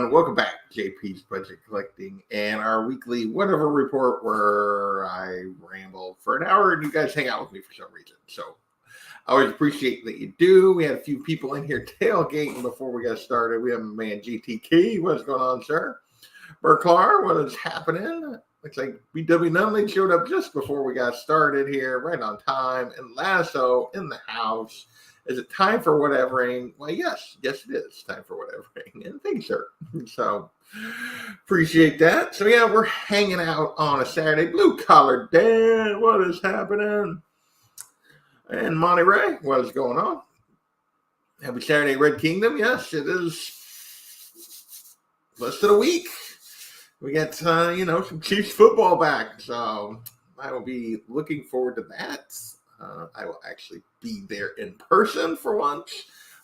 everyone. Welcome back to JP's Budget Collecting and our weekly whatever report where I ramble for an hour and you guys hang out with me for some reason. So I always appreciate that you do. We had a few people in here tailgating before we got started. We have my man GTK. What's going on, sir? Burklar, what is happening? Looks like BW Nunley showed up just before we got started here, right on time. And Lasso in the house. Is it time for whatevering? Well, yes, it is time for whatevering. And thanks, sir. So appreciate that. So yeah, we're hanging out on a Saturday. Blue Collar Dan, what is happening? And Monty Ray, what is going on? Happy Saturday, Red Kingdom. Yes, it is less than a week. We got, some Chiefs football back. So I will be looking forward to that. I will actually be there in person for once.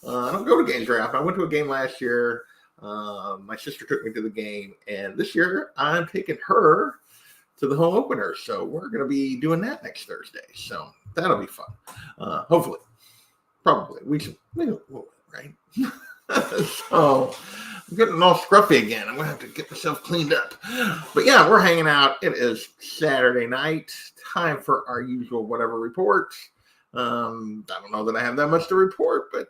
I don't go to games very often. I went to a game last year. My sister took me to the game. And this year, I'm taking her to the home opener. So we're going to be doing that next Thursday. So that'll be fun. Hopefully. Probably. We should, right? So I'm getting all scruffy again. I'm going to have to get myself cleaned up. But yeah, we're hanging out. It is Saturday night. Time for our usual whatever report. I don't know that I have that much to report, but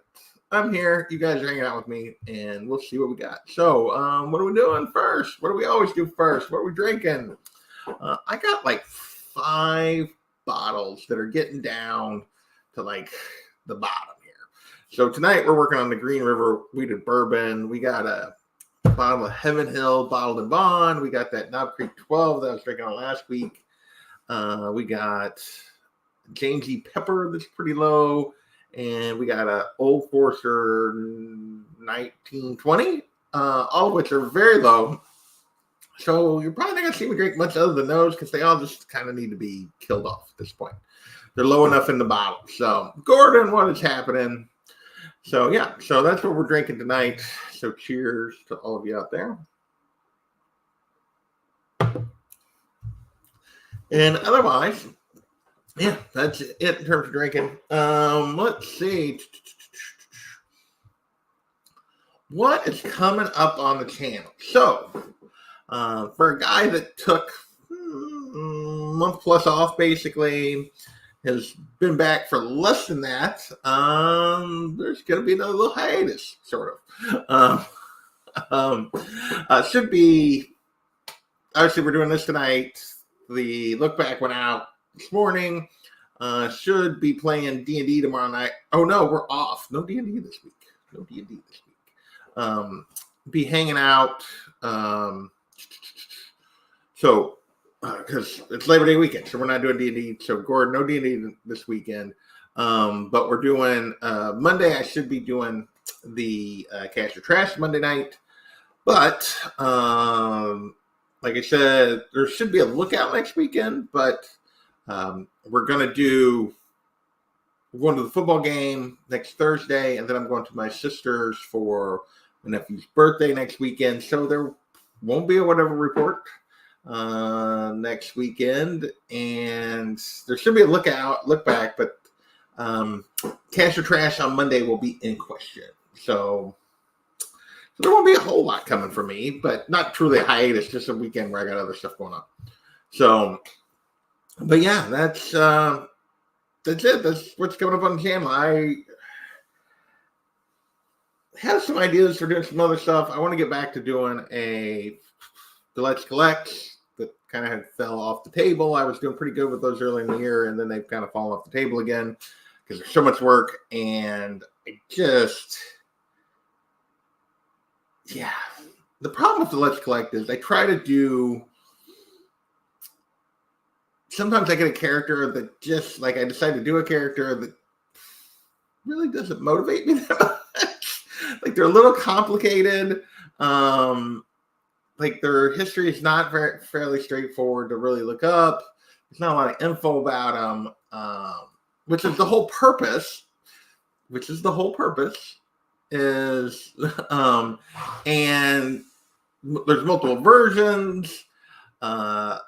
I'm here. You guys are hanging out with me, and we'll see what we got. So what are we doing first? What do we always do first? What are we drinking? I got like 5 bottles that are getting down to like the bottom here. So tonight we're working on the Green River Wheated Bourbon. We got a bottle of Heaven Hill bottled in bond. We got that Knob Creek 12 that I was drinking on last week. We got James E. Pepper that's pretty low. And we got a Old Forester 1920, all of which are very low. So you're probably not going to see me drink much other than those because they all just kind of need to be killed off at this point. They're low enough in the bottle. So Gordon, what is happening? So yeah, so that's what we're drinking tonight. So cheers to all of you out there. And otherwise, yeah, that's it in terms of drinking. Let's see. What is coming up on the channel? So, for a guy that took a month plus off, basically, has been back for less than that, there's going to be another little hiatus, sort of. Should be, obviously, we're doing this tonight. The look back went out this morning. Should be playing D&D tomorrow night. Oh no, we're off. No D&D this week. Be hanging out. So because it's Labor Day weekend, so we're not doing D&D. So Gordon, no D&D this weekend. But we're doing Monday. I should be doing the Cash or Trash Monday night. But like I said, there should be a lookout next weekend, but we're going to the football game next Thursday, and then I'm going to my sister's for my nephew's birthday next weekend. So there won't be a whatever report next weekend, and there should be a look back, but Cash or Trash on Monday will be in question. So there won't be a whole lot coming for me, but not truly a hiatus, just a weekend where I got other stuff going on. So, but yeah, that's it. That's what's coming up on the channel. I have some ideas for doing some other stuff. I want to get back to doing the Let's Collect that kind of fell off the table. I was doing pretty good with those early in the year, and then they've kind of fallen off the table again because there's so much work, and I just... Yeah, the problem with the Let's Collect is I try to do. Sometimes I get a character that just like I decide to do a character that really doesn't motivate me that much. Like they're a little complicated. Like their history is not fairly straightforward to really look up. There's not a lot of info about them, which is the whole purpose. Is and there's multiple versions, so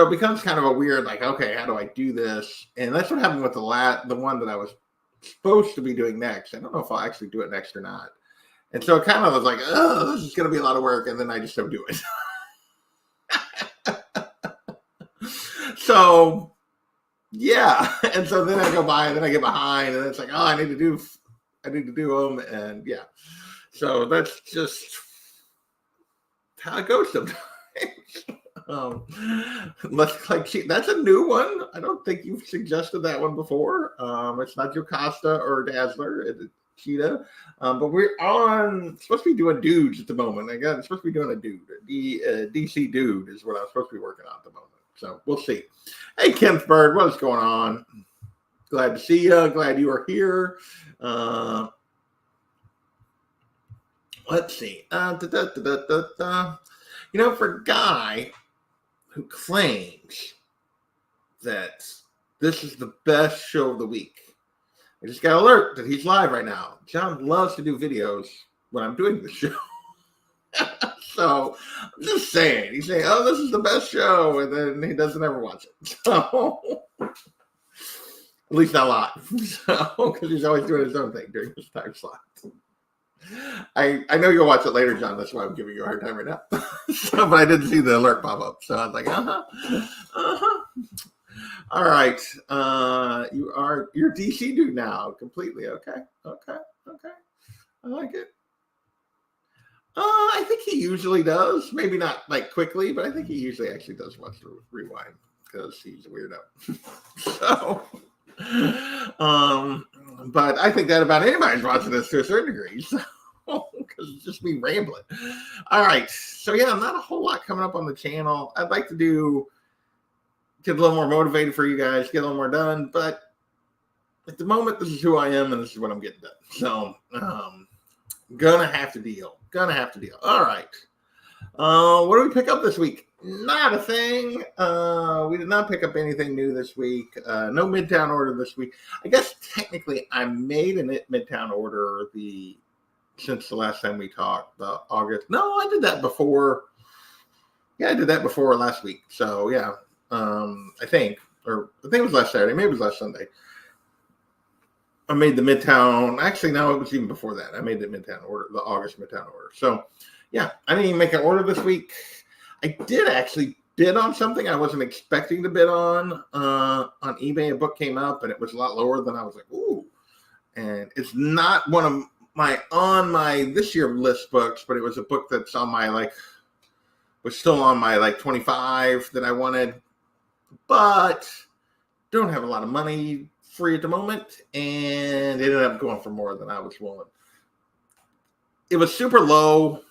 it becomes kind of a weird, like, okay, how do I do this? And that's what happened with the one that I was supposed to be doing next. I don't know if I'll actually do it next or not. And so it kind of was like, oh, this is going to be a lot of work. And then I just don't do it. So, yeah. And so then I go by and then I get behind and it's like, oh, I need to do them. And yeah. So that's just how it goes sometimes. That's a new one. I don't think you've suggested that one before. It's not Jocasta or Dazzler. It's Cheetah. But we're supposed to be doing dudes at the moment. Again, it's supposed to be doing a dude. DC dude is what I'm supposed to be working on at the moment. So we'll see. Hey, Kenneth Bird, what's going on? Glad to see you. Glad you are here. Let's see. For a guy who claims that this is the best show of the week, I just got alert that he's live right now. John loves to do videos when I'm doing the show. So I'm just saying, he's saying, oh, this is the best show, and then he doesn't ever watch it. So at least not live. So because he's always doing his own thing during his time slot. I know you'll watch it later, John. That's why I'm giving you a hard time right now. But I didn't see the alert pop up, so I was like, All right, you're DC dude now, completely. Okay. I like it. I think he usually does. Maybe not like quickly, but I think he usually actually does watch the rewind because he's a weirdo. So, but I think that about anybody's watching this to a certain degree. So, because it's just me rambling. All right. So yeah, not a whole lot coming up on the channel. I'd like to get a little more motivated for you guys, get a little more done. But at the moment, this is who I am and this is what I'm getting done. So, gonna have to deal. All right. What do we pick up this week? Not a thing. We did not pick up anything new this week. No Midtown order this week. I guess technically I made a Midtown order since the last time we talked, the August. No, I did that before. Yeah, I did that before last week. So yeah, I think it was last Saturday. Maybe it was last Sunday. I made the Midtown. Actually, no, it was even before that. I made the Midtown order, the August Midtown order. So yeah, I didn't even make an order this week. I did actually bid on something I wasn't expecting to bid on eBay. A book came up and it was a lot lower than I was like, ooh. And it's not one of on my this year list books, but it was a book that's on my was still on my 25 that I wanted, but don't have a lot of money free at the moment, and it ended up going for more than I was willing. It was super low,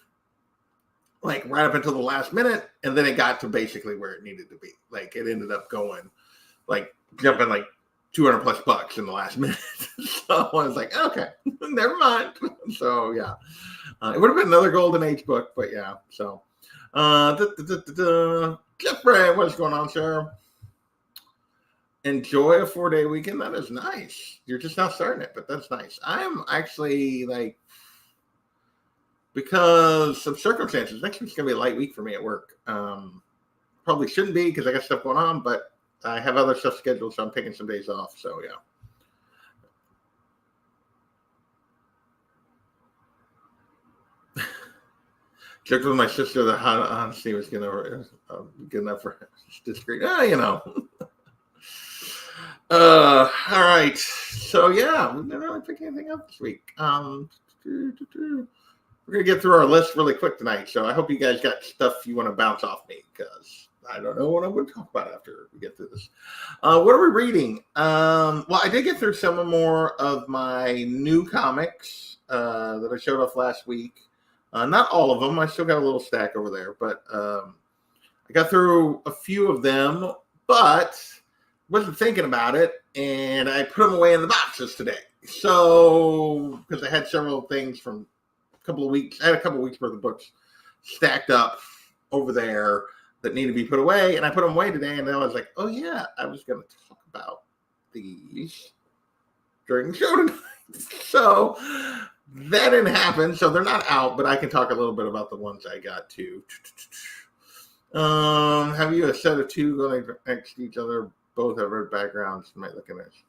right up until the last minute, and then it got to basically where it needed to be. It ended up going, jumping 200 plus bucks in the last minute. So I was like, okay, never mind. So yeah, it would have been another golden age book, but yeah. So, Jeffrey, what's going on, sir? Enjoy a 4-day weekend. That is nice. You're just not starting it, but that's nice. I am actually because of circumstances, next week's going to be a light week for me at work. Probably shouldn't be because I got stuff going on, but I have other stuff scheduled, so I'm taking some days off. So, yeah. Checked with my sister that honesty was good enough for discreet. All right. So, yeah, we didn't really pick anything up this week. We're going to get through our list really quick tonight. So, I hope you guys got stuff you want to bounce off me because I don't know what I'm going to talk about after we get through this. What are we reading? Well, I did get through some more of my new comics that I showed off last week. Not all of them. I still got a little stack over there, but I got through a few of them, but wasn't thinking about it, and I put them away in the boxes today. So, because I had several things from a couple of weeks, I had a couple of weeks worth of books stacked up over there that need to be put away, and I put them away today, and then I was like, oh yeah, I was going to talk about these during the show tonight. So that didn't happen, so they're not out, but I can talk a little bit about the ones I got to. Have you a set of two going next to each other? Both have red backgrounds. You might look at this.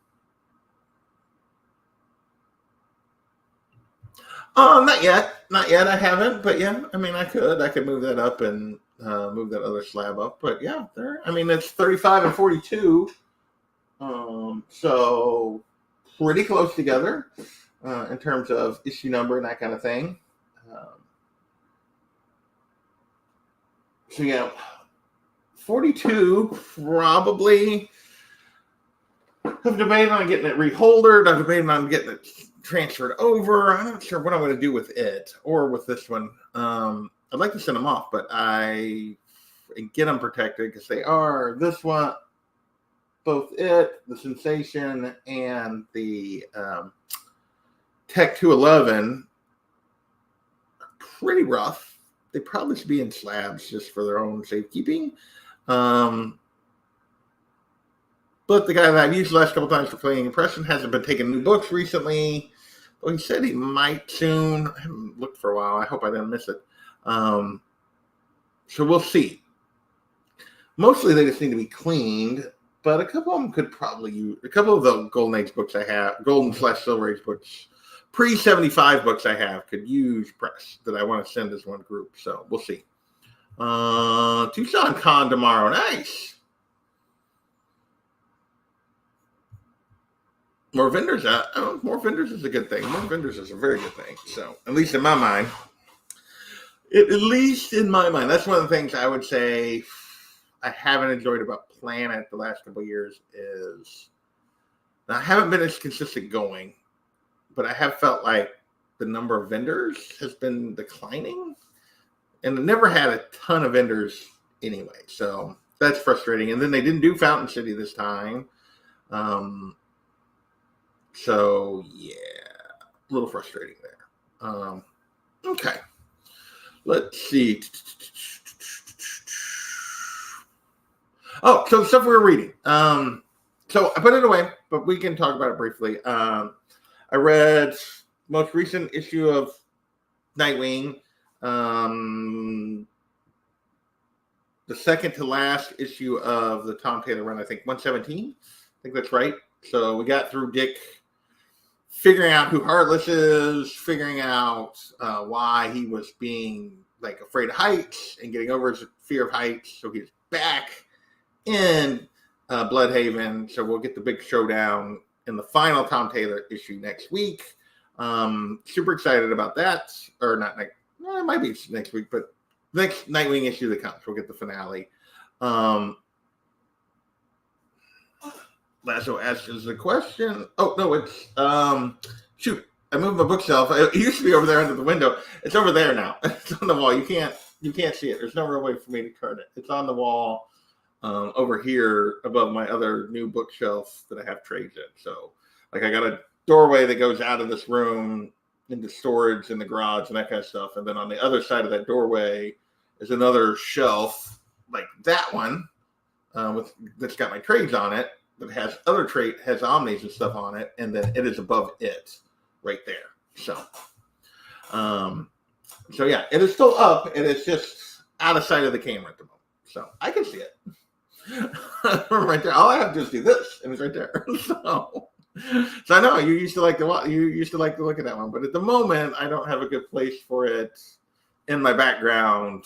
Not yet. Not yet. I haven't, but yeah, I mean, I could move that up and move that other slab up. But yeah, there. I mean, it's 35 and 42, so pretty close together in terms of issue number and that kind of thing. Um, so yeah, 42 probably. I've debated on getting it reholdered. I've debated on getting it transferred over. I'm not sure what I'm going to do with it or with this one. I'd like to send them off, but I get them protected because they are this one, both it, the Sensation, and the Tech 211 are pretty rough. They probably should be in slabs just for their own safekeeping. But the guy that I've used the last couple times for Playing Impression hasn't been taking new books recently. Well, he said he might soon. I haven't looked for a while. I hope I didn't miss it. So we'll see. Mostly they just need to be cleaned, but a couple of them could probably use. A couple of the Golden Age books I have, Golden/Silver Age books, pre-75 books I have could use press that I want to send as one group. So we'll see. Tucson Con tomorrow. Nice. More vendors. More vendors is a good thing. More vendors is a very good thing. So, at least in my mind. At least in my mind. That's one of the things I would say I haven't enjoyed about Planet the last couple of years is I haven't been as consistent going, but I have felt like the number of vendors has been declining. And I never had a ton of vendors anyway. So, that's frustrating. And then they didn't do Fountain City this time. So, yeah, a little frustrating there. Okay. Let's see. Oh, so the stuff we were reading. So I put it away, but we can talk about it briefly. I read most recent issue of Nightwing. The second to last issue of the Tom Taylor run, I think 117. I think that's right. So we got through Dick figuring out who Heartless is, figuring out why he was being like afraid of heights and getting over his fear of heights. So he's back in Bloodhaven. So we'll get the big showdown in the final Tom Taylor issue next week. Super excited about that. Or not next, it might be next week, but next Nightwing issue that comes, we'll get the finale. Lasso asks us a question. Oh, no, it's, shoot, I moved my bookshelf. It used to be over there under the window. It's over there now. It's on the wall. You can't see it. There's no real way for me to turn it. It's on the wall over here above my other new bookshelf that I have trades in. So, like, I got a doorway that goes out of this room into storage in the garage and that kind of stuff. And then on the other side of that doorway is another shelf like that one that's got my trades on it. That has other has omnis and stuff on it, and then it is above it right there. So yeah, it is still up, and it's just out of sight of the camera at the moment. So I can see it right there. All I have to do is do this, and it's right there. So I know you used to like to look at that one, but at the moment I don't have a good place for it in my background.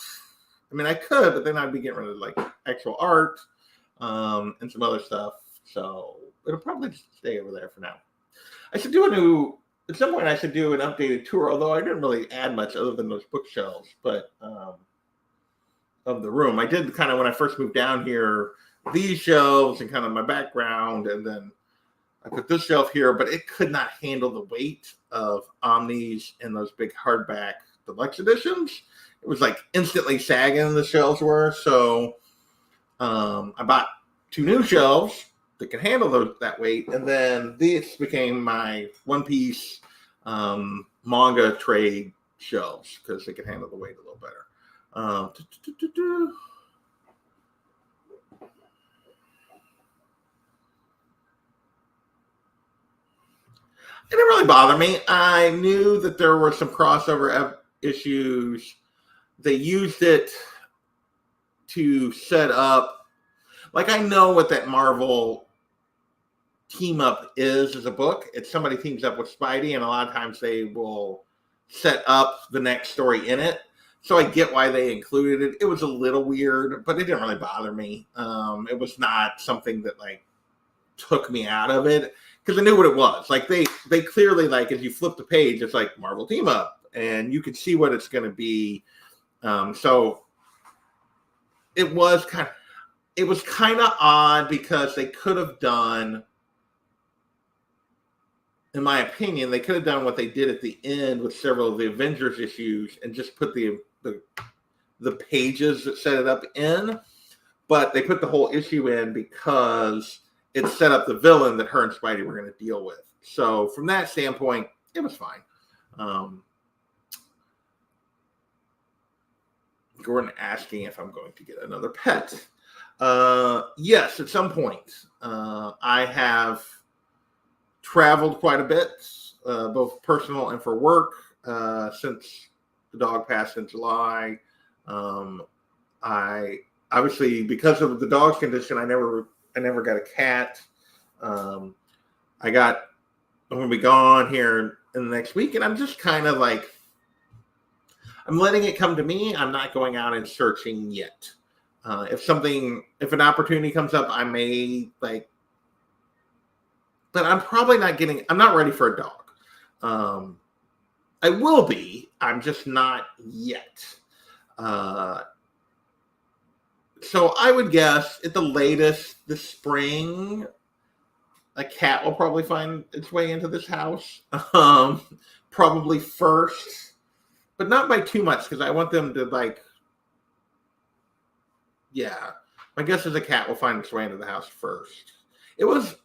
I mean, I could, but then I'd be getting rid of like actual art and some other stuff. So it'll probably just stay over there for now. I should do at some point I should do an updated tour, although I didn't really add much other than those bookshelves, but of the room. I did kind of when I first moved down here, these shelves and kind of my background, and then I put this shelf here, but it could not handle the weight of omnis and those big hardback deluxe editions. It was like instantly sagging, the shelves were. So I bought 2 new shelves that can handle that weight, and then this became my one-piece manga trade shelves because they can handle the weight a little better. It didn't really bother me. I knew that there were some crossover issues. They used it to set up, like, I know what that Marvel team up is as a book. It's somebody teams up with Spidey, and a lot of times they will set up the next story in it. So I get why they included it. It was a little weird, but it didn't really bother me. It was not something that like took me out of it because I knew what it was. Like they clearly, like, as you flip the page, it's like Marvel Team Up, and you can see what it's going to be. So it was kind of odd because they could have done, in my opinion, they could have done what they did at the end with several of the Avengers issues and just put the pages that set it up in. But they put the whole issue in because it set up the villain that her and Spidey were going to deal with. So from that standpoint, it was fine. Gordon asking if I'm going to get another pet. Yes, at some point. I have traveled quite a bit, both personal and for work, since the dog passed in July. I obviously, because of the dog's condition, I never got a cat. I'm going to be gone here in the next week, and I'm just kind of like, I'm letting it come to me. I'm not going out and searching yet. If an opportunity comes up, I may like, but I'm not ready for a dog. I will be, I'm just not yet. So I would guess at the latest this spring, a cat will probably find its way into this house. Probably first, but not by too much because I want them to like, yeah, my guess is a cat will find its way into the house first. It was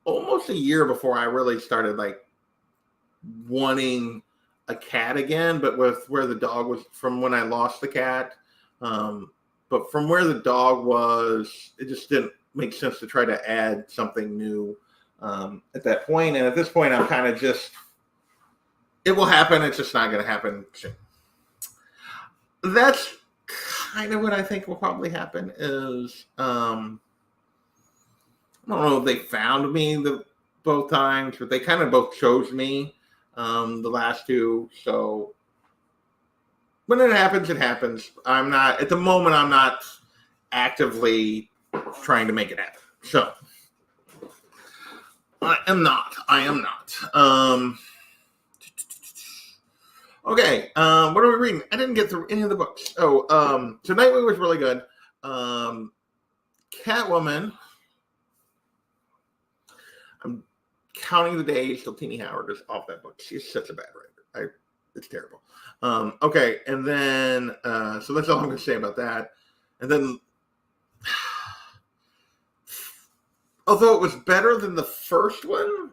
almost a year before I really started like wanting a cat again, but with where the dog was from when I lost the cat. But from where the dog was, it just didn't make sense to try to add something new at that point. And at this point, I'm kind of just, it will happen. It's just not going to happen soon. That's kind of what I think will probably happen is, I don't know if they found me both times, but they kind of both chose me the last two. So when it happens, it happens. At the moment, I'm not actively trying to make it happen. So I am not. Okay. What are we reading? I didn't get through any of the books. So Nightwing was really good. Catwoman, I'm counting the days till Teenie Howard is off that book. She's such a bad writer. It's terrible. Okay, and then so that's all I'm going to say about that. And then, although it was better than the first one,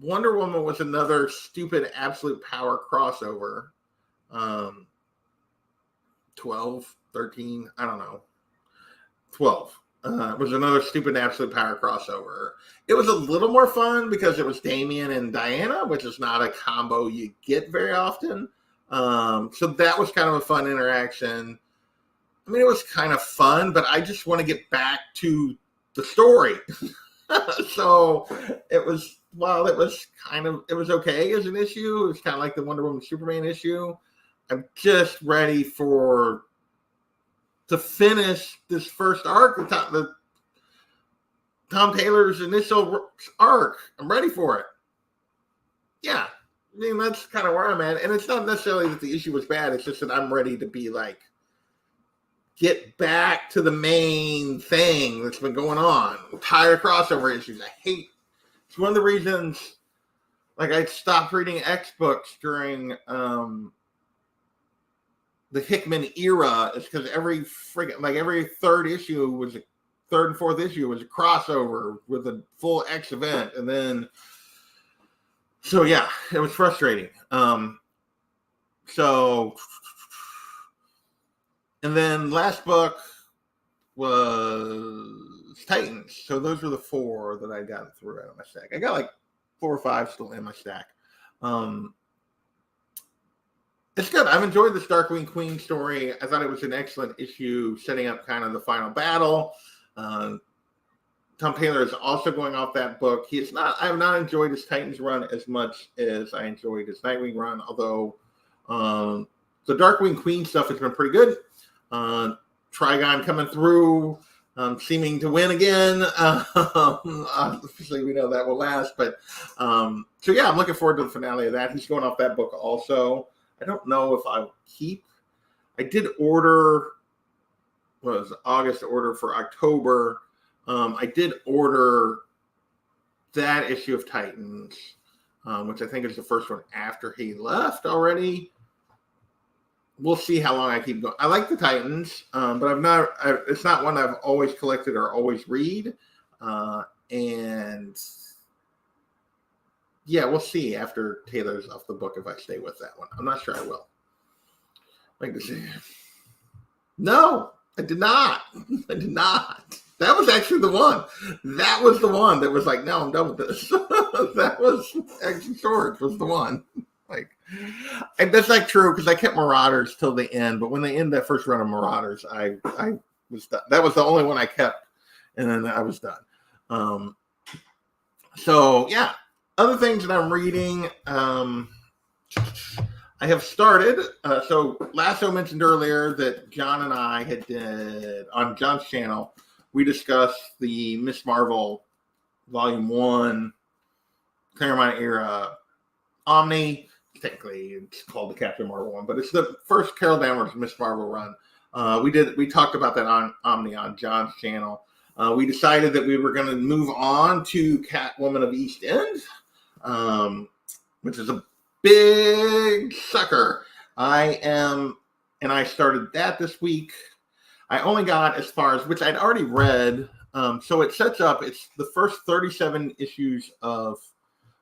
Wonder Woman was another stupid Absolute Power crossover. 12, 13, I don't know. 12. It was another stupid Absolute Power crossover. It was a little more fun because it was Damian and Diana, which is not a combo you get very often. So that was kind of a fun interaction. I mean, it was kind of fun, but I just want to get back to the story. So it was okay as an issue. It was kind of like the Wonder Woman Superman issue. I'm just ready to finish this first arc, the Tom Taylor's initial arc. I'm ready for it. Yeah. I mean, that's kind of where I'm at. And it's not necessarily that the issue was bad. It's just that I'm ready to be like, get back to the main thing that's been going on. I'm tired of crossover issues. It's one of the reasons, like, I stopped reading X books during the Hickman era is because every third and fourth issue was a crossover with a full X event. And then, so yeah, it was frustrating. And then last book was Titans. So those were the 4 that I got through out of my stack. I got like 4 or 5 still in my stack. It's good. I've enjoyed the Darkwing Queen story. I thought it was an excellent issue setting up kind of the final battle. Tom Taylor is also going off that book. I have not enjoyed his Titans run as much as I enjoyed his Nightwing run, although the Darkwing Queen stuff has been pretty good. Trigon coming through, seeming to win again. Obviously, we know that will last, but so yeah, I'm looking forward to the finale of that. He's going off that book also. I don't know if I'll keep. I did order. Was August order for October. I did order that issue of Titans, which I think is the first one after he left already. We'll see how long I keep going. I like the Titans, but it's not one I've always collected or always read. And yeah, we'll see after Taylor's off the book if I stay with that one. I'm not sure I will. Like to see. No, I did not. I did not. That was actually the one. That was the one that was like, no, I'm done with this. That was actually Swords was the one. Like, and that's not true because I kept Marauders till the end. But when they end that first run of Marauders, I was done. That was the only one I kept, and then I was done. So yeah, other things that I'm reading. I have started. So Lasso mentioned earlier that John and I did on John's channel. We discussed the Miss Marvel Volume 1 Claremont era Omni. Technically, it's called the Captain Marvel one, but it's the first Carol Danvers Miss Marvel run. We talked about that on Omni on John's channel. We decided that we were going to move on to Catwoman of East End, which is a big sucker. I started that this week. I only got as far as, which I'd already read. So it sets up, it's the first 37 issues of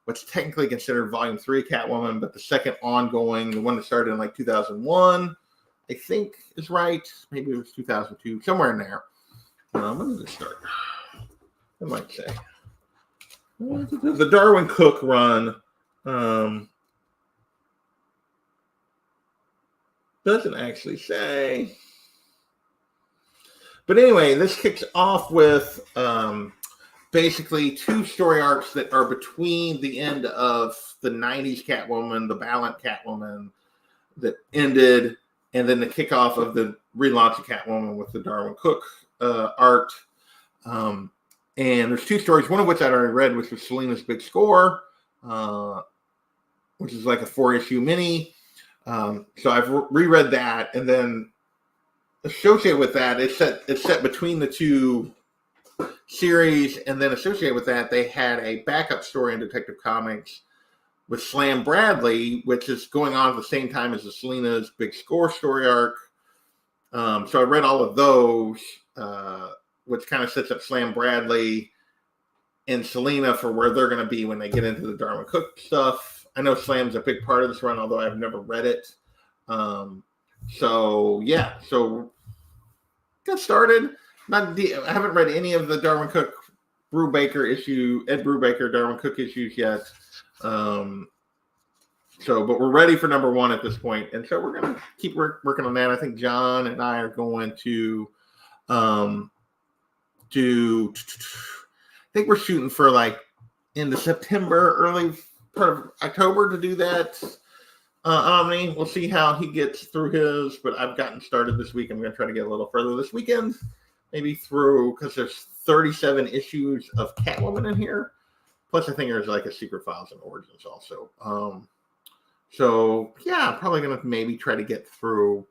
what's technically considered Volume 3 Catwoman, but the second ongoing, the one that started in like 2001, I think is right. Maybe it was 2002, somewhere in there. When did it start? I might say. The Darwin Cook run doesn't actually say. But anyway, this kicks off with basically two story arcs that are between the end of the 90s Catwoman, the Ballant Catwoman that ended, and then the kickoff of the relaunch of Catwoman with the Darwin Cook art. And there's two stories, one of which I'd already read, which was Selina's Big Score, which is like a 4-issue mini. So I've reread that, and then associated with that, it's set between the two series, and then associated with that, they had a backup story in Detective Comics with Slam Bradley, which is going on at the same time as the Selina's Big Score story arc. So I read all of those, which kind of sets up Slam Bradley and Selina for where they're going to be when they get into the Darwin Cook stuff. I know Slam's a big part of this run, although I've never read it. So got started. I haven't read any of the Darwin Cook Ed Brubaker Darwin Cook issues yet. But we're ready for number 1 at this point, and so we're gonna keep working on that. I think John and I are going to do. I think we're shooting for like into September, early part of October to do that. Omni, we'll see how he gets through his, but I've gotten started this week. I'm going to try to get a little further this weekend, maybe through, because there's 37 issues of Catwoman in here. Plus, I think there's like a Secret Files and Origins also. So yeah, probably going to maybe try to get through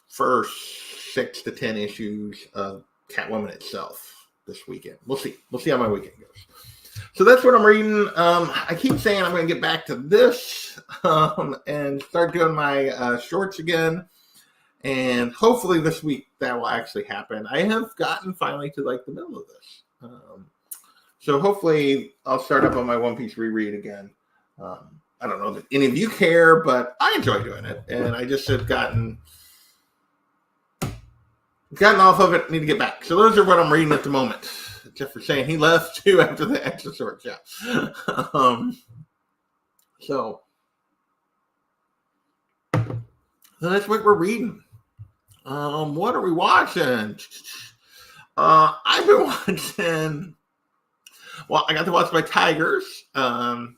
first 6 to 10 issues of Catwoman itself this weekend. We'll see how my weekend goes. So that's what I'm reading. I keep saying I'm going to get back to this and start doing my shorts again. And hopefully this week that will actually happen. I have gotten finally to like the middle of this. So hopefully I'll start up on my One Piece reread again. I don't know that any of you care, but I enjoy doing it. And I just have gotten off of it, need to get back. So those are what I'm reading at the moment. Except for saying he left too after the extra short chat. So that's what we're reading. What are we watching? I've been watching. Well, I got to watch my Tigers. Don't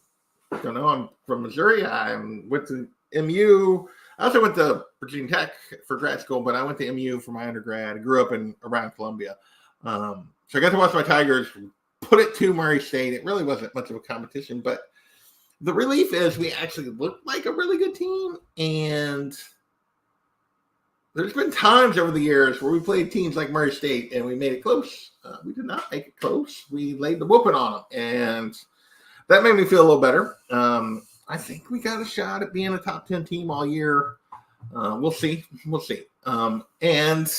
know. I'm from Missouri. I went to MU. I also went to Virginia Tech for grad school, but I went to MU for my undergrad. I grew up around Columbia. So I got to watch my Tigers put it to Murray State. It really wasn't much of a competition, but the relief is we actually looked like a really good team. And there's been times over the years where we played teams like Murray State and we made it close. We did not make it close. We laid the whooping on them. And that made me feel a little better. I think we got a shot at being a top 10 team all year. We'll see. We'll see. And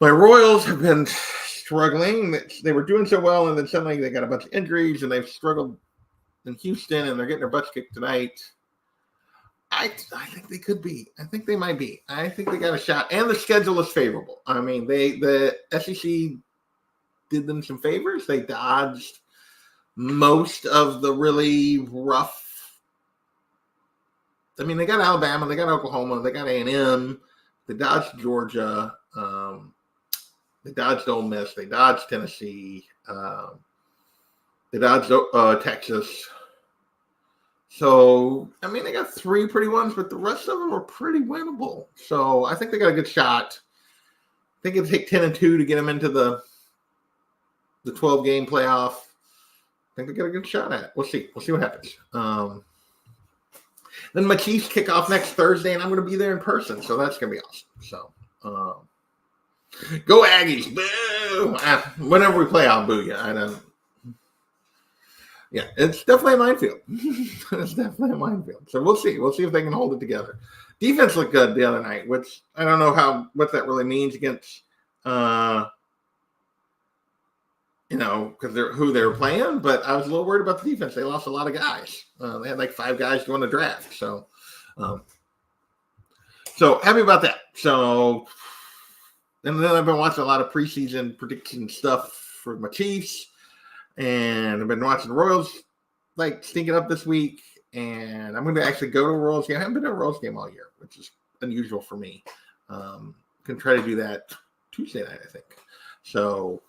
my Royals have been struggling. They were doing so well, and then suddenly they got a bunch of injuries, and they've struggled in Houston, and they're getting their butts kicked tonight. I think they could be. I think they might be. I think they got a shot, and the schedule is favorable. I mean, the SEC did them some favors. They dodged most of the really rough. I mean, they got Alabama, they got Oklahoma, they got A&M, they dodged Georgia, they dodged Ole Miss, they dodged Tennessee, they dodged Texas. So, I mean, they got 3 pretty ones, but the rest of them are pretty winnable. So, I think they got a good shot. I think it'll take 10-2 to get them into the 12-game playoff. I think they got a good shot at it. We'll see. We'll see what happens. Then my Chiefs kick off next Thursday, and I'm going to be there in person. So that's going to be awesome. So, go Aggies. Boo! Whenever we play, I'll boo you. I don't. Yeah, it's definitely a minefield. It's definitely a minefield. So we'll see. We'll see if they can hold it together. Defense looked good the other night, which I don't know what that really means against because they're who they were playing, but I was a little worried about the defense. They lost a lot of guys. They had like 5 guys going to draft. So happy about that. So, and then I've been watching a lot of preseason prediction stuff for my Chiefs, and I've been watching the Royals like sneaking up this week, and I'm going to actually go to a Royals game. I haven't been to a Royals game all year, which is unusual for me. Can try to do that Tuesday night, I think. So,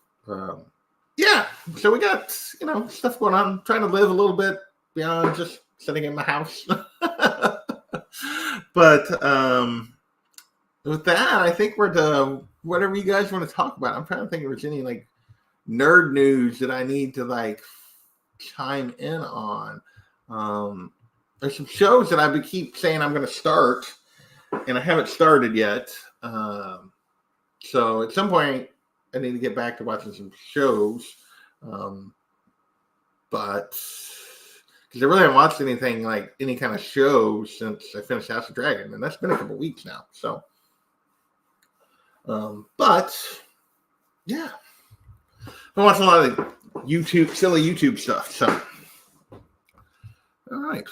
yeah, so we got, stuff going on. I'm trying to live a little bit beyond just sitting in my house. But with that, I think we're to whatever you guys want to talk about. I'm trying to think if there's any, nerd news that I need to, chime in on. There's some shows that I keep saying I'm going to start, and I haven't started yet. So at some point, I need to get back to watching some shows, but because I really haven't watched anything like any kind of show since I finished House of Dragon, and that's been a couple weeks now. So, but yeah, I watch a lot of silly YouTube stuff. So, all right.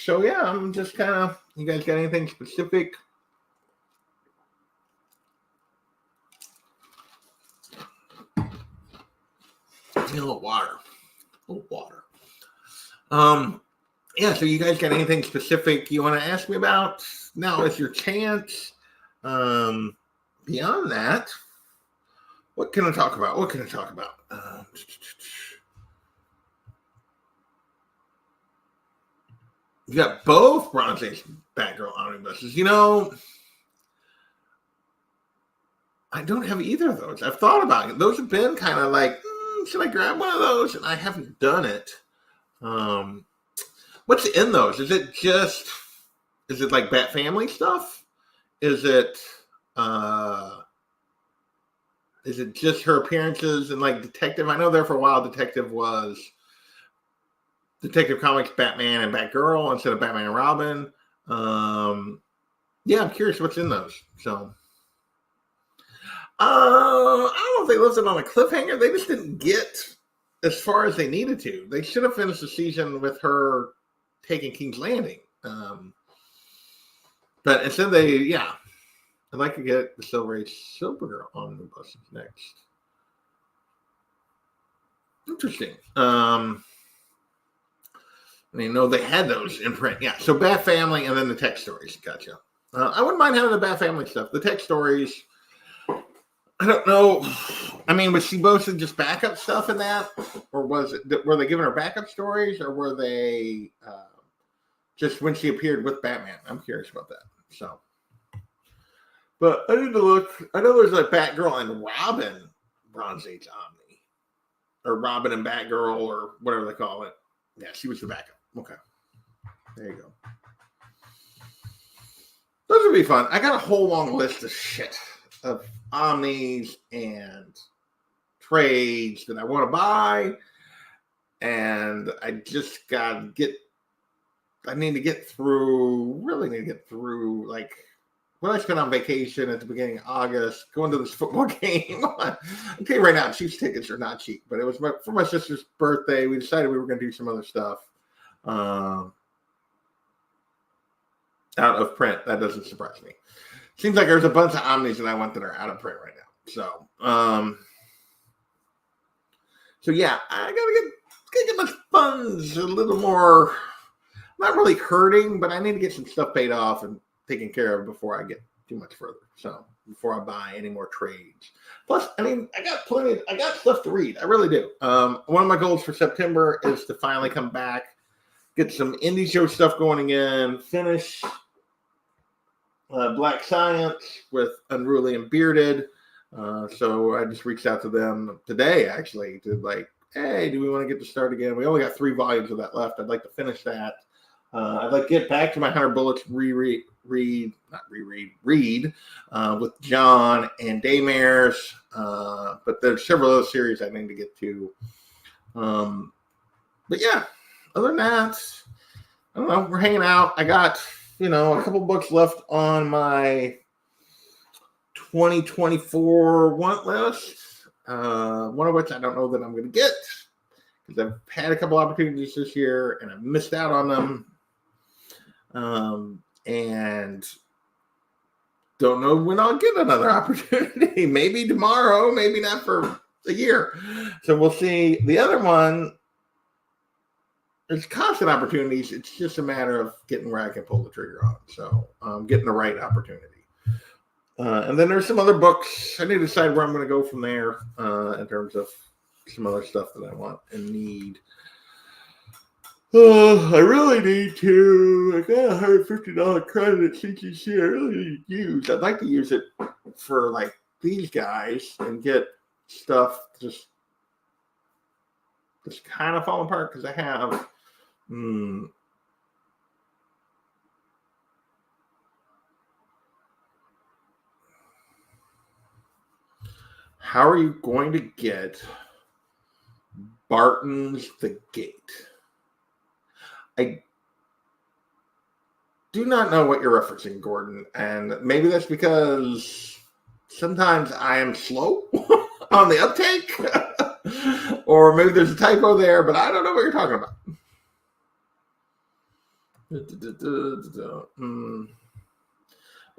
So yeah, I'm just kind of. You guys got anything specific? A little water. Yeah, so you guys got anything specific you want to ask me about? Now is your chance. Beyond that, what can I talk about? You got both Bronze Age Batgirl omnibuses. I don't have either of those. I've thought about it. Those have been kind of like, should I grab one of those? And I haven't done it. What's in those? Is it like Bat Family stuff? Is it just her appearances and Detective? I know there for a while Detective was Detective Comics Batman and Batgirl instead of Batman and Robin. Yeah, I'm curious what's in those. So I don't know if they left it on a cliffhanger. They just didn't get as far as they needed to. They should have finished the season with her taking King's Landing. But instead I'd like to get the Silver Age Supergirl omnibus next. Interesting. I didn't know they had those in print. Yeah, so Bat Family and then the text stories. Gotcha. I wouldn't mind having the Bat Family stuff. The tech stories, I don't know. I mean, was she mostly just backup stuff in that? Or were they giving her backup stories? Or were they just when she appeared with Batman? I'm curious about that. So, but I need to look. I know there's like Batgirl and Robin Bronze Age Omni. Or Robin and Batgirl, or whatever they call it. Yeah, she was the backup. Okay. There you go. Those would be fun. I got a whole long list of shit of omnis and trades that I want to buy. And I just got to get, really need to get through, like, what I spent on vacation at the beginning of August, going to this football game. I'll tell you right now, Chiefs tickets are not cheap, but it was for my sister's birthday. We decided we were going to do some other stuff. Out of print. That doesn't surprise me. Seems like there's a bunch of omnis that I want that are out of print right now. So yeah, I gotta get my funds a little more. Not really hurting, but I need to get some stuff paid off and taken care of before I get too much further. So before I buy any more trades. Plus, I mean, I got stuff to read. I really do. One of my goals for September is to finally come back, get some indie show stuff going again, finish Black Science with Unruly and Bearded. So I just reached out to them today, actually, to like, hey, do we want to get to start again? We only got 3 volumes of that left. I'd like to finish that. I'd like to get back to my 100 Bullets read with John and Daymares. But there's several other series I need to get to. But yeah, other than that, I don't know. We're hanging out. I got, a couple books left on my 2024 want list. One of which I don't know that I'm going to get because I've had a couple opportunities this year and I've missed out on them. And don't know when I'll get another opportunity. Maybe tomorrow, maybe not for a year. So we'll see. The other one, there's constant opportunities. It's just a matter of getting where I can pull the trigger on. So getting the right opportunity. And then there's some other books. I need to decide where I'm going to go from there in terms of some other stuff that I want and need. I really need to. I got a $150 credit at CGC. I really need to use. I'd like to use it for like these guys and get stuff just kind of falling apart because I have. How are you going to get Barton's The Gate? I do not know what you're referencing, Gordon, and maybe that's because sometimes I am slow on the uptake, or maybe there's a typo there, but I don't know what you're talking about.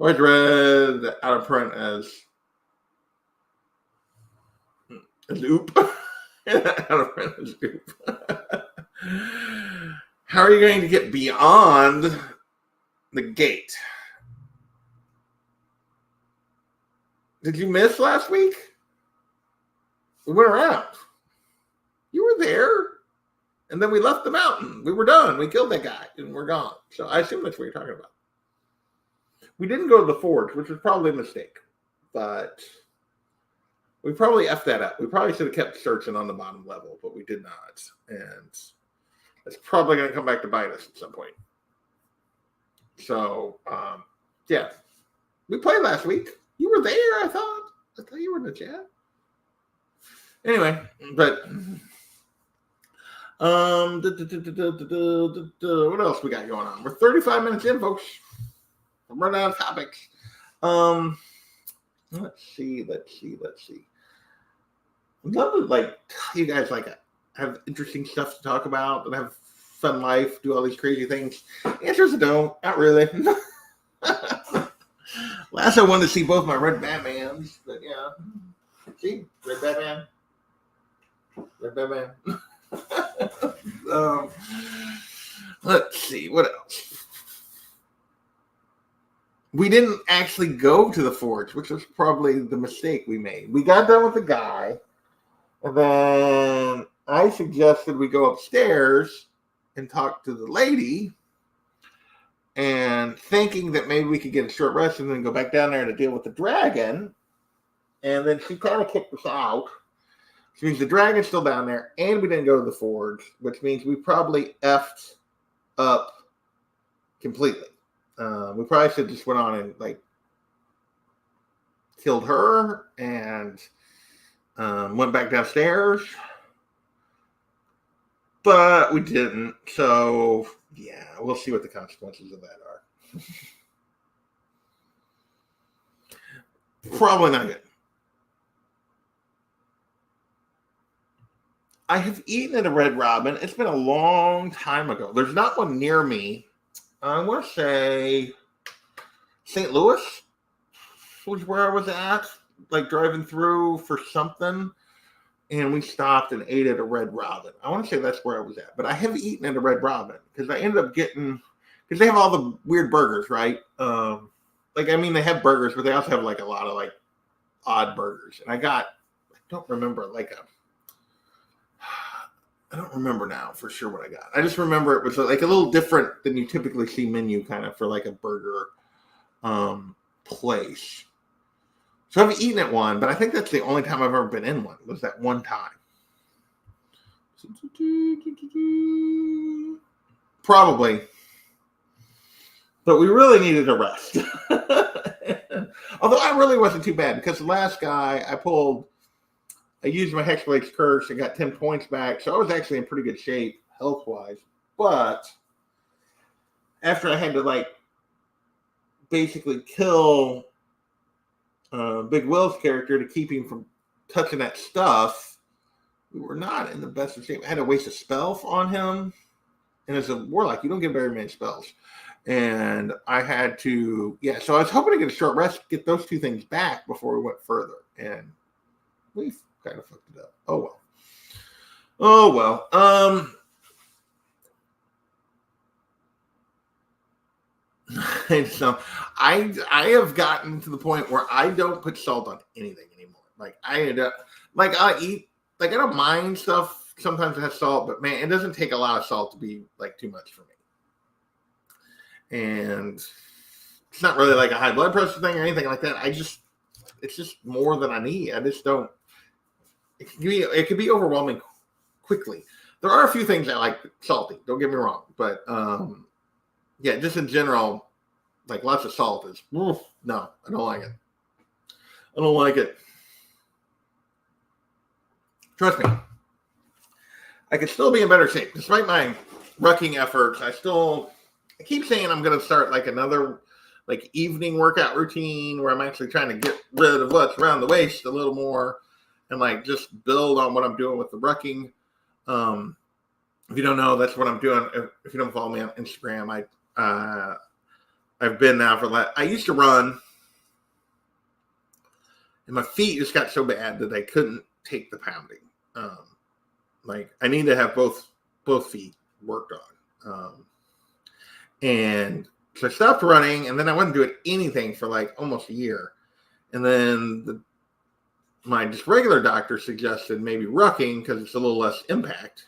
I read out of print as oop. Out of print as oop. How are you going to get beyond the gate? Did you miss last week? We went around. You were there. And then we left the mountain. We were done. We killed that guy and we're gone. So I assume that's what you're talking about. We didn't go to the forge, which was probably a mistake. But we probably effed that up. We probably should have kept searching on the bottom level, but we did not. And it's probably going to come back to bite us at some point. So, yeah. We played last week. You were there, I thought. I thought you were in the chat. Anyway, but what else we got going on? We're 35 minutes in, folks. I'm running out of topics. Let's see. I'd love to tell you guys have interesting stuff to talk about and have fun life, do all these crazy things. The answer is no, not really. Last I wanted to see both my Red Batmans, but yeah. See? Red Batman. Let's see, what else? we didn't actually go to the forge, which was probably the mistake we made. We got done with the guy, and then I suggested we go upstairs and talk to the lady, and thinking that maybe we could get a short rest and then go back down there to deal with the dragon. And then she kind of kicked us out. Which means the dragon's still down there, and we didn't go to the forge, which means we probably effed up completely. We probably should have just went on and like killed her and went back downstairs. But we didn't. So, yeah, we'll see what the consequences of that are. Probably not good. I have eaten at a Red Robin. It's been a long time ago. There's not one near me. I want to say St. Louis was where I was at, like driving through for something. And we stopped and ate at a Red Robin. I want to say that's where I was at. But I have eaten at a Red Robin because I ended up getting, because they have all the weird burgers, right? They have burgers, but they also have like a lot of like odd burgers. And I don't remember I don't remember now for sure what I got. I just remember it was like a little different than you typically see menu kind of for like a burger place. So I've eaten at one, but I think that's the only time I've ever been in one, was that one time. Probably. But we really needed a rest. Although I really wasn't too bad, because the last guy I used my Hexblade's Curse and got 10 points back, so I was actually in pretty good shape health-wise. But after I had to like basically kill Big Will's character to keep him from touching that stuff, we were not in the best of shape. I had to waste a spell on him. And as a warlock, you don't get very many spells. And I had to, so I was hoping to get a short rest, get those two things back before we went further. And we kind of fucked it up. Oh well. So I have gotten to the point where I don't put salt on anything anymore. Like I end up, like I eat, like I don't mind stuff. Sometimes it has salt, but man, it doesn't take a lot of salt to be like too much for me. And it's not really like a high blood pressure thing or anything like that. It's just more than I need. I just don't. It can be overwhelming quickly. There are a few things I like salty. Don't get me wrong, but just in general, like lots of salt is no. I don't like it. I don't like it. Trust me. I could still be in better shape despite my rucking efforts. I keep saying I'm going to start like another like evening workout routine where I'm actually trying to get rid of what's around the waist a little more. And like just build on what I'm doing with the rucking. If you don't know, that's what I'm doing. If you don't follow me on Instagram, I've been now I used to run, and my feet just got so bad that I couldn't take the pounding. Like I need to have both feet worked on. And so I stopped running, and then I wasn't doing anything for like almost a year, and then my just regular doctor suggested maybe rucking because it's a little less impact.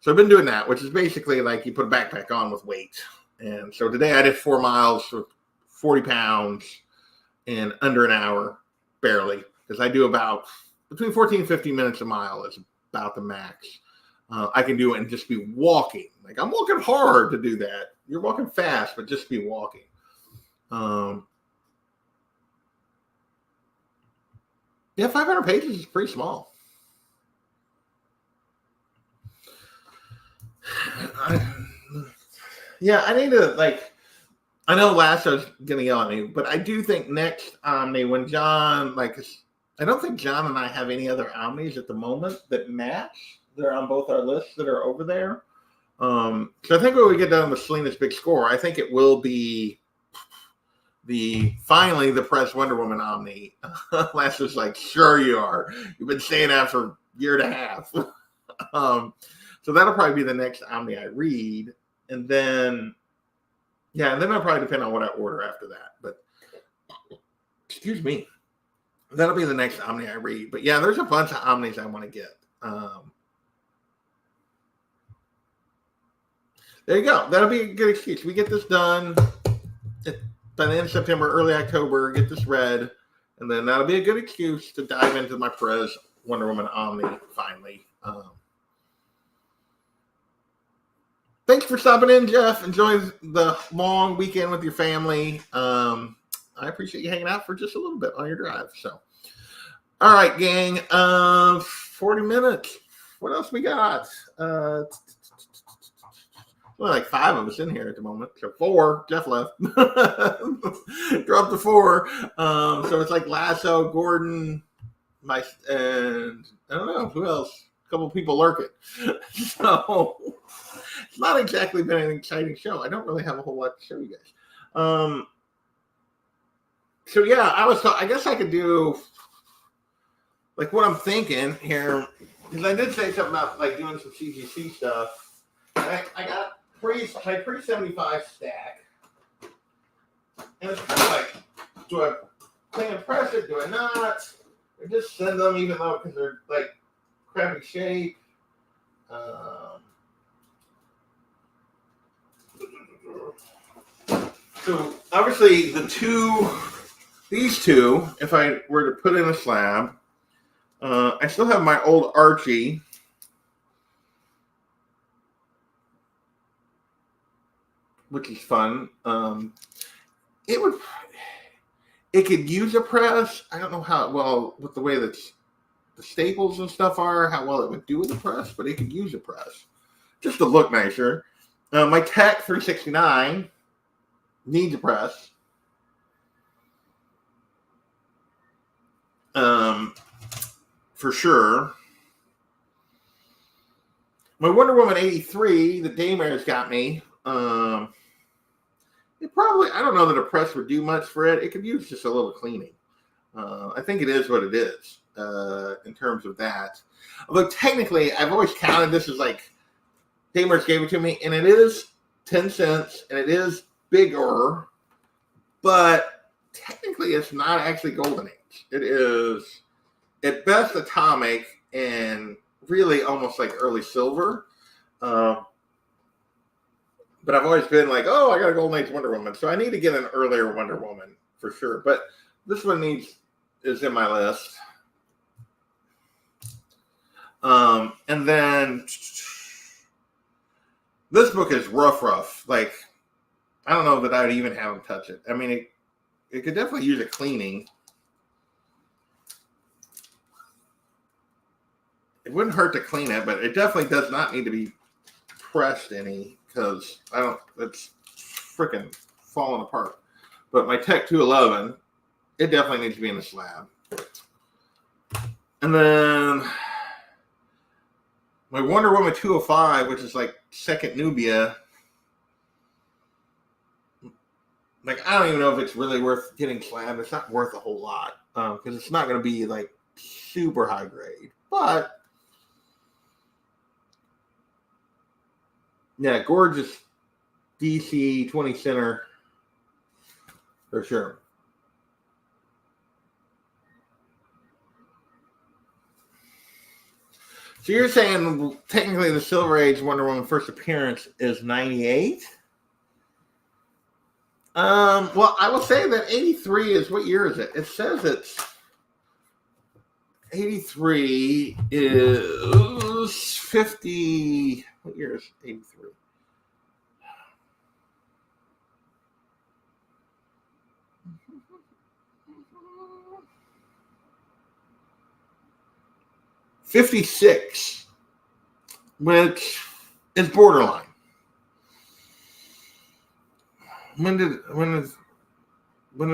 So I've been doing that, which is basically like you put a backpack on with weight. And so today I did 4 miles for 40 pounds in under an hour, barely, because I do about between 14 and 15 minutes a mile is about the max I can do it and just be walking. Like I'm walking hard to do that. You're walking fast, but just be walking. 500 pages is pretty small. I need to I know Lasso's going to yell at me, but I do think next Omni, when John, I don't think John and I have any other Omnis at the moment that match. They're on both our lists that are over there. So I think when we get done with Selena's big score, I think it will be finally the Press Wonder Woman Omni. Lasso's like, sure you are. You've been saying that for a year and a half. So that'll probably be the next Omni I read. And then, and then I'll probably depend on what I order after that. But excuse me. That'll be the next Omni I read. But yeah, there's a bunch of Omnis I want to get. There you go. That'll be a good excuse. We get this done by the end of September, early October, get this read, and then that'll be a good excuse to dive into my Perez Wonder Woman Omni finally. Thanks for stopping in, Jeff. Enjoy the long weekend with your family. I appreciate you hanging out for just a little bit on your drive. So, all right, gang. 40 minutes. What else we got? Well, like 5 of us in here at the moment. So 4. Jeff left. Dropped to 4. So it's like Lasso, Gordon, and I don't know who else. A couple people lurking. So it's not exactly been an exciting show. I don't really have a whole lot to show you guys. So yeah, I guess I could do like what I'm thinking here, because I did say something about like doing some CGC stuff. I got my pre-75 stack, and it's kind of like, do I plan to press it? Do I not? Or just send them, even though because they're like crappy shape. So obviously these two, if I were to put in a slab, I still have my old Archie. Which is fun. It could use a press. I don't know how well with the way that the staples and stuff are, how well it would do with a press, but it could use a press just to look nicer. My Tech 369 needs a press. For sure. My Wonder Woman 83, the Daymare's got me. It probably, I don't know that a press would do much for it. It could use just a little cleaning. I think it is what it is in terms of that. Although technically, I've always counted this as like Daymare's gave it to me, and it is 10 cents, and it is bigger, but technically it's not actually Golden Age. It is at best atomic and really almost like early silver. But I've always been like, oh, I got a Golden Age Wonder Woman. So I need to get an earlier Wonder Woman for sure. But this one is in my list. And then this book is rough. Like, I don't know that I would even have him touch it. I mean, it could definitely use a cleaning. It wouldn't hurt to clean it, but it definitely does not need to be pressed any. Because it's freaking falling apart. But my Tech 211, it definitely needs to be in the slab. And then my Wonder Woman 205, which is like second Nubia. Like, I don't even know if it's really worth getting slab. It's not worth a whole lot. Because it's not going to be like super high grade. But yeah, gorgeous DC 20 center for sure. So you're saying technically the Silver Age Wonder Woman first appearance is 98? Well, I will say that 83 is, what year is it? It says it's 83 is 50. What year is 83? '56, which is borderline. When did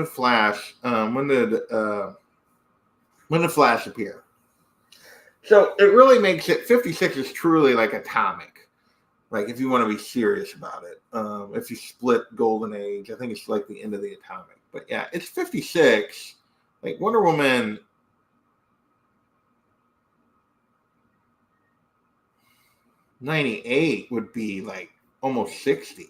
Flash? When did Flash appear? So it really makes it 56 is truly like atomic. Like if you want to be serious about it, if you split Golden Age, I think it's like the end of the atomic. But yeah, it's 56. Like Wonder Woman. 98 would be like almost 60. . . . . . . . . . . . . . . . . . . . . . . . . . . . . . . . . . . . . . . . . . . . . . . . . . . . . . . . . . . .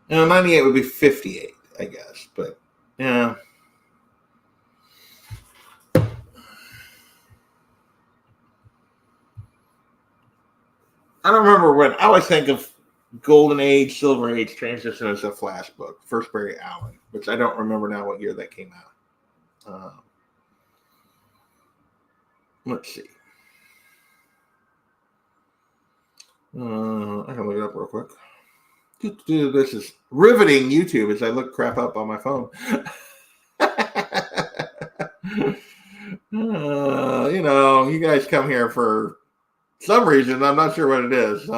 Now, 98 would be 58, I guess. But, yeah. I don't remember when. I always think of Golden Age, Silver Age transition as a Flash book, First Barry Allen, which I don't remember now what year that came out. Let's see. I can look it up real quick. This is riveting YouTube as I look crap up on my phone. You guys come here for some reason. I'm not sure what it is.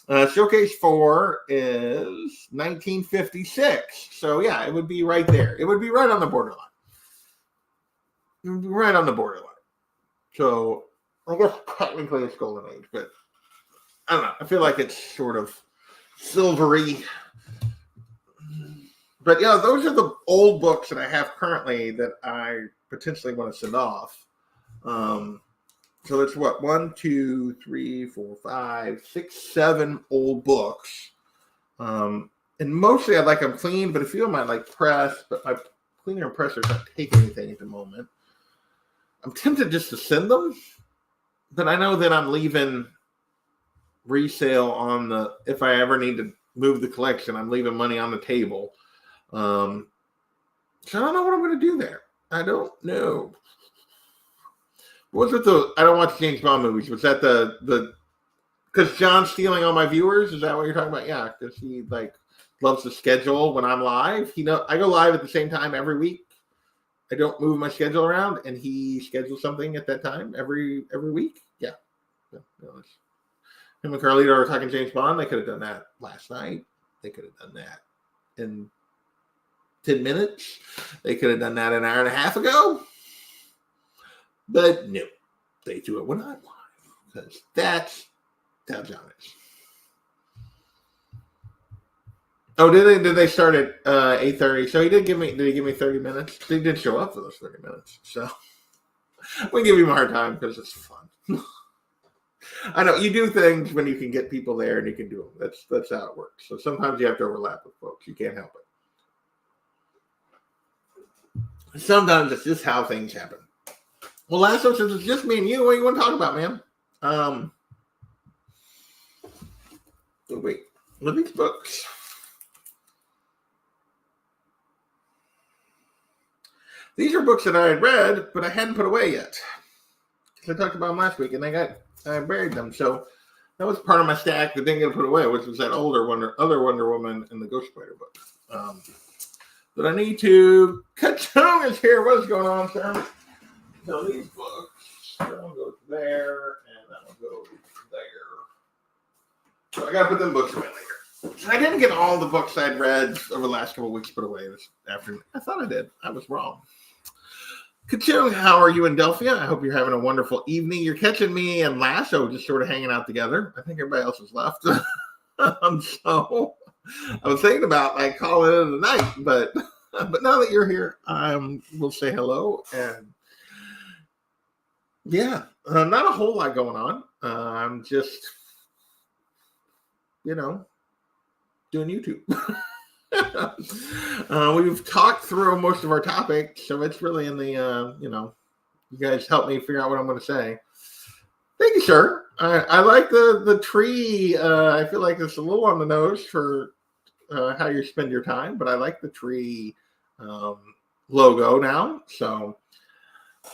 But Showcase 4 is 1956. So, yeah, it would be right there. It would be right on the borderline. It would be right on the borderline. So, I guess technically it's Golden Age, but I don't know. I feel like it's sort of silvery. But yeah, those are the old books that I have currently that I potentially want to send off. So it's what, 1, 2, 3, 4, 5, 6, 7 old books. And mostly I like them clean, but a few of them I like pressed, but my cleaner and presser's not taking anything at the moment. I'm tempted just to send them, but I know that I'm leaving resale on the, if I ever need to move the collection, I'm leaving money on the table. So I don't know what I'm going to do there. I don't know. Was it I don't watch James Bond movies. Was that because John's stealing all my viewers? Is that what you're talking about? Yeah, because he loves to schedule when I'm live. I go live at the same time every week. I don't move my schedule around, and he schedules something at that time every week. Yeah. Him and Carlito are talking James Bond. They could have done that last night. They could have done that in 10 minutes. They could have done that an hour and a half ago. But no, they do it when I'm live because that's how John is. Oh, did they start at 8:30? So did he give me 30 minutes? He did show up for those 30 minutes. So we give him a hard time because it's fun. I know you do things when you can get people there and you can do them. That's how it works. So sometimes you have to overlap with folks. You can't help it. Sometimes it's just how things happen. Well, Lasso, since it's just me and you, what do you want to talk about, man? Wait, what are these books? These are books that I had read, but I hadn't put away yet. I talked about them last week, and I buried them. So that was part of my stack that didn't get put away, which was that other Wonder Woman and the Ghost Spider book. But I need to. Kachung is here. What's going on, sir? So these books, that one goes there, and that one goes there. So I got to put them books away later. I didn't get all the books I'd read over the last couple of weeks put away this afternoon. I thought I did. I was wrong. Kachung, how are you in Delphia? I hope you're having a wonderful evening. You're catching me and Lasso just sort of hanging out together. I think everybody else has left. So I was thinking about calling it a night, but now that you're here, we'll say hello. And yeah, not a whole lot going on. I'm just, doing YouTube. We've talked through most of our topics, so it's really in the, you guys help me figure out what I'm going to say. Thank you, sir. I like the tree. I feel like it's a little on the nose for how you spend your time, but I like the tree logo now. So,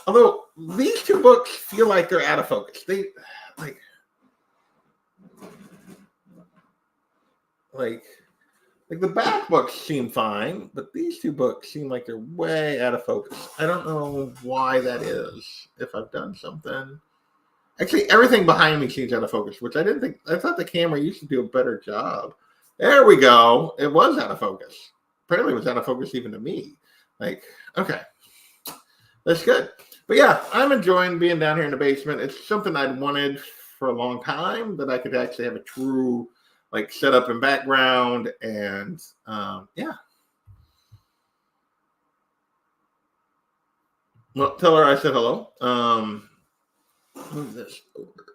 although these two books feel like they're out of focus. They like the back books seem fine, but these two books seem like they're way out of focus. I don't know why that is. If I've done something. Actually, everything behind me seems out of focus, which I didn't think. I thought the camera used to do a better job. There we go. It was out of focus. Apparently, it was out of focus even to me. Okay. That's good. But yeah, I'm enjoying being down here in the basement. It's something I'd wanted for a long time that I could actually have a true like setup and background, and yeah. Well, tell her I said hello. Move this over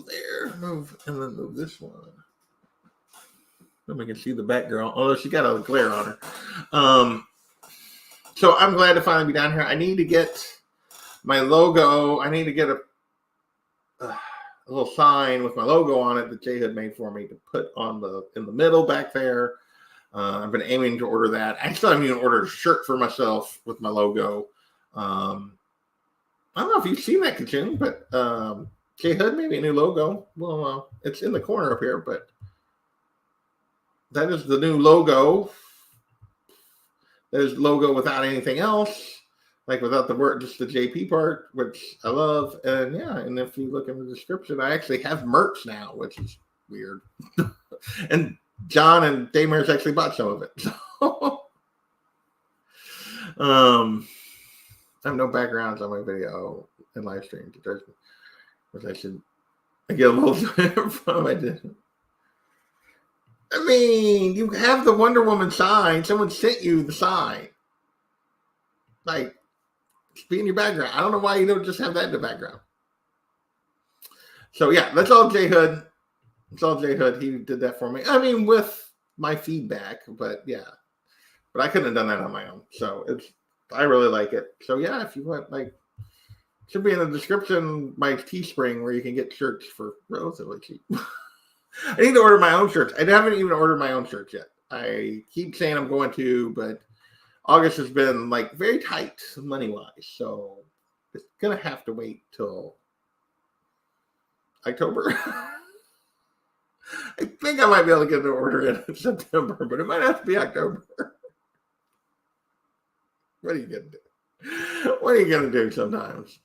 there. Move and then move this one. Then we can see the back girl. Although she got a glare on her. So I'm glad to finally be down here. I need to get my logo. I need to get a little sign with my logo on it that Jay had made for me to put on in the middle back there. I've been aiming to order that. I still haven't even ordered a shirt for myself with my logo. I don't know if you've seen that, Kachung, but Jay Hood made me a new logo. Well, it's in the corner up here, but that is the new logo. There's logo without anything else, like without the word, just the JP part, which I love. And yeah, and if you look in the description, I actually have merch now, which is weird. And John and Daymare's actually bought some of it. So, I have no backgrounds on my video and live stream, which I should get a little from. I did. I mean, you have the Wonder Woman sign. Someone sent you the sign. Like, be in your background. I don't know why you don't just have that in the background. So, yeah, that's all Jay Hood. It's all Jay Hood. He did that for me. I mean, with my feedback, but yeah. But I couldn't have done that on my own. So, I really like it. So, yeah, if you want, like, should be in the description, my Teespring, where you can get shirts for relatively cheap. I need to order my own shirts. I haven't even ordered my own shirts yet. I keep saying I'm going to, but August has been like very tight money-wise. So it's going to have to wait till October. I think I might be able to get an order in September, but it might have to be October. What are you going to do? What are you going to do sometimes?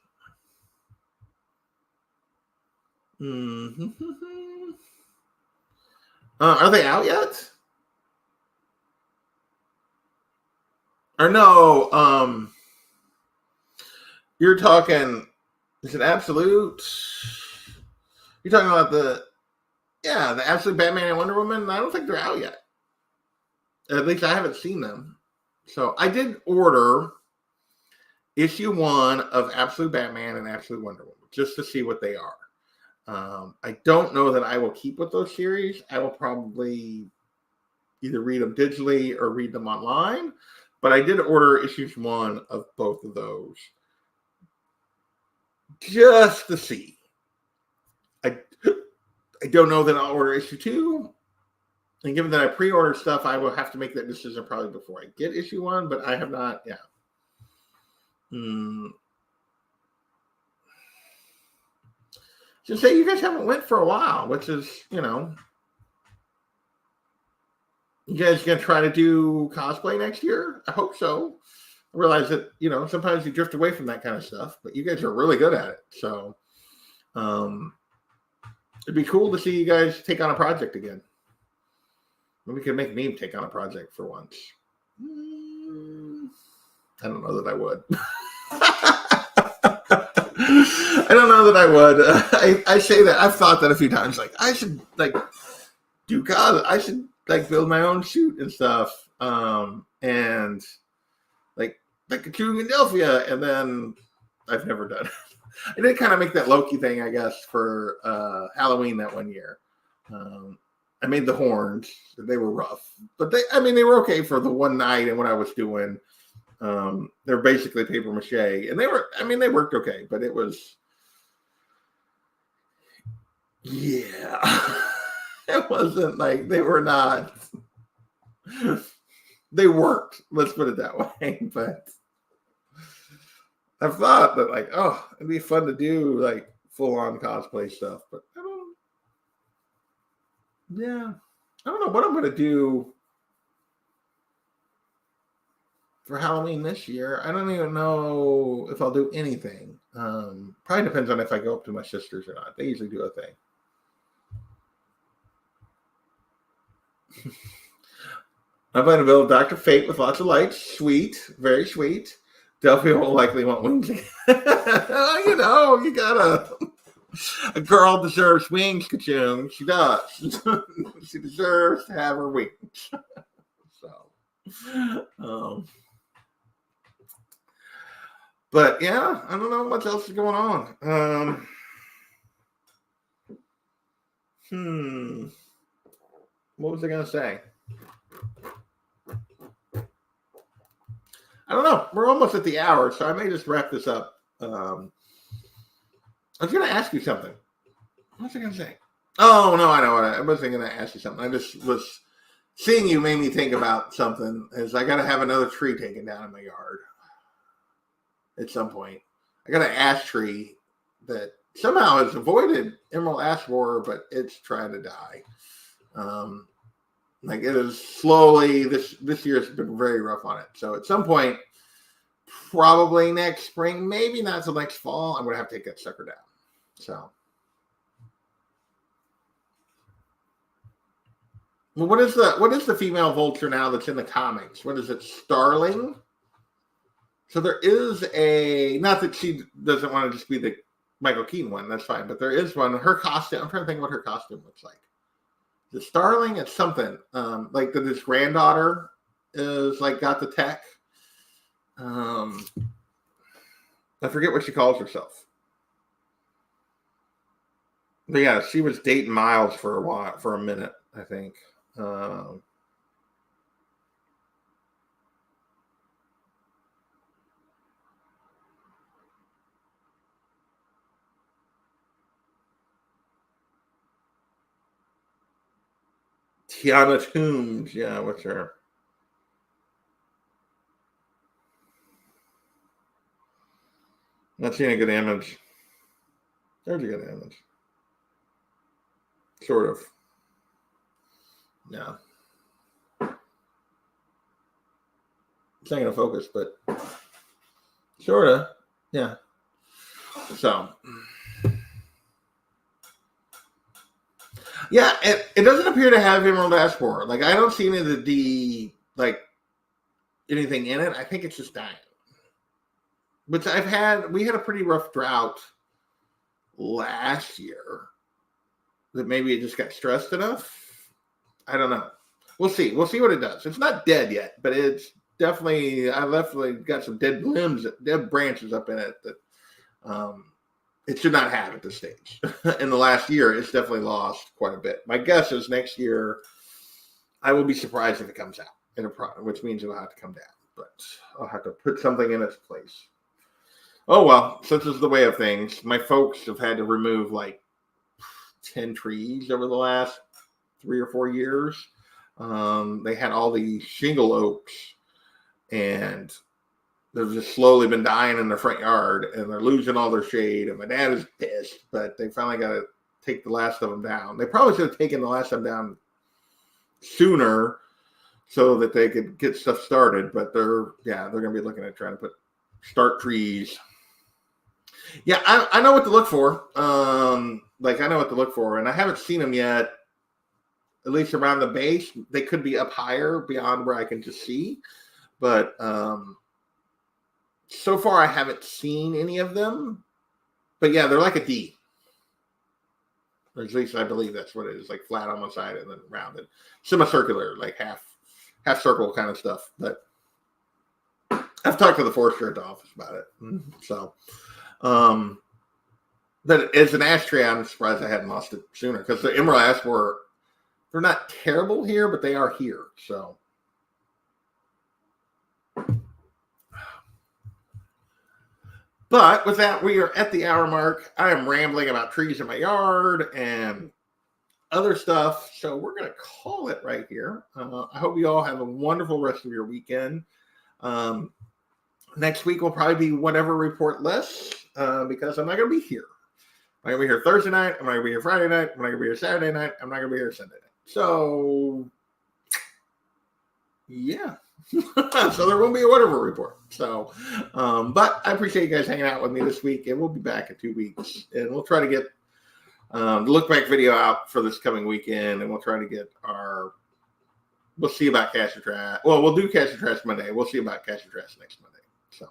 Are they out yet? Or no, you're talking, is it Absolute? You're talking about the Absolute Batman and Wonder Woman? I don't think they're out yet. At least I haven't seen them. So I did order issue 1 of Absolute Batman and Absolute Wonder Woman just to see what they are. I don't know that I will keep with those series. I will probably either read them digitally or read them online. But I did order issues 1 of both of those just to see. I don't know that I'll order issue 2. And given that I pre-ordered stuff, I will have to make that decision probably before I get issue 1. But I have not, Just say you guys haven't went for a while, which is, you guys gonna try to do cosplay next year? I hope so. I realize that, sometimes you drift away from that kind of stuff, but you guys are really good at it. So it'd be cool to see you guys take on a project again. Maybe we could make me take on a project for once. I don't know that I would. I don't know that I would. I say that. I've thought that a few times. Like, I should, do cosplay. I should, build my own suit and stuff. And, like a Philadelphia. And then I've never done it. I did kind of make that Loki thing, I guess, for Halloween that one year. I made the horns. They were rough. But they were okay for the one night and what I was doing. They're basically paper mache, and they worked okay, but it was, it wasn't like they were not, they worked, let's put it that way. But I've thought that it'd be fun to do full on cosplay stuff, but I don't know what I'm going to do for Halloween this year. I don't even know if I'll do anything. Probably depends on if I go up to my sisters or not. They usually do a thing. I'm going to build Dr. Fate with lots of lights. Sweet. Very sweet. Delphia will likely want wings again. You gotta. A girl deserves wings, Kachung. She does. She deserves to have her wings. So, but yeah, I don't know what else is going on. What was I going to say? I don't know. We're almost at the hour, so I may just wrap this up. I was going to ask you something. What was I going to say? Oh, no, I know. I wasn't going to ask you something. I just was seeing you made me think about something. Is I got to have another tree taken down in my yard at some point. I got an ash tree that somehow has avoided emerald ash borer, but it's trying to die. Like it is slowly, this year has been very rough on it. So at some point, probably next spring, maybe not till next fall, I'm going to have to take that sucker down. So. Well, what is the female vulture now that's in the comics? What is it? Starling? So there is not that she doesn't want to just be the Michael Keaton one, that's fine, but there is one. Her costume, I'm trying to think what her costume looks like. The Starling, it's something like that. His granddaughter is like got the tech. I forget what she calls herself. But yeah, she was dating Miles for a minute, I think. Tiana Toombs, yeah, what's her? Not seeing a good image. There's a good image. Sort of. Yeah. It's not going to focus, but sort of. Yeah. So. Yeah, it doesn't appear to have emerald ash borer. Like, I don't see any of anything in it. I think it's just dying. Which we had a pretty rough drought last year that maybe it just got stressed enough. I don't know. We'll see. We'll see what it does. It's not dead yet, but it's definitely got some dead limbs, dead branches up in it that it should not have at this stage. In the last year, it's definitely lost quite a bit. My guess is next year, I will be surprised if it comes out which means it'll have to come down. But I'll have to put something in its place. Oh, well, such is the way of things. My folks have had to remove like 10 trees over the last 3 or 4 years. They had all these shingle oaks, and they've just slowly been dying in their front yard, and they're losing all their shade. And my dad is pissed, but they finally got to take the last of them down. They probably should have taken the last of them down sooner so that they could get stuff started. But they're going to be looking at trying to start trees. Yeah, I know what to look for. I know what to look for, and I haven't seen them yet. At least around the base, they could be up higher beyond where I can just see. But so far, I haven't seen any of them. But yeah, they're like a D. Or at least I believe that's what it is, like flat on one side and then rounded, semicircular, like half circle kind of stuff. But I've talked to the forester at the office about it. So, but as an ash tree, I'm surprised I hadn't lost it sooner, because the emerald ash borer, they're not terrible here, but they are here. So, but with that, we are at the hour mark. I am rambling about trees in my yard and other stuff, so we're going to call it right here. I hope you all have a wonderful rest of your weekend. Next week will probably be whatever report less, because I'm not going to be here. I'm not going to be here Thursday night. I'm not going to be here Friday night. I'm not going to be here Saturday night. I'm not going to be here Sunday night. So, yeah. So there won't be a whatever report. So, but I appreciate you guys hanging out with me this week, and we'll be back in 2 weeks, and we'll try to get the look back video out for this coming weekend, and we'll try to get we'll see about Cash and Trash. Well, we'll do Cash and Trash Monday. We'll see about Cash and Trash next Monday. So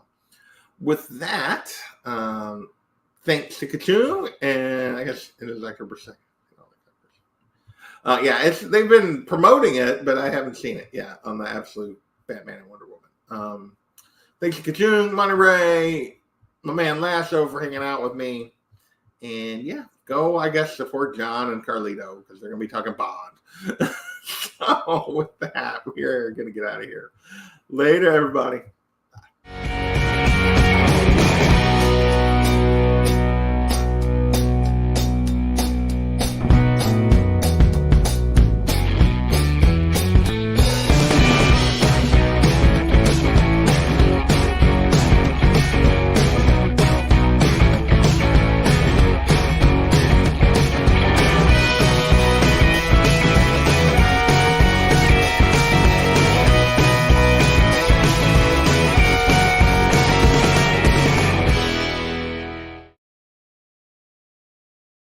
with that, thanks to Kachung, and I guess it is like a percent. Yeah, they've been promoting it, but I haven't seen it yet on the Absolute Batman and Wonder Woman. Thanks to Kachung, Monty Ray, my man Lasso for hanging out with me. And yeah, go, I guess, support John and Carlito because they're going to be talking Bond. So with that, we're going to get out of here. Later, everybody.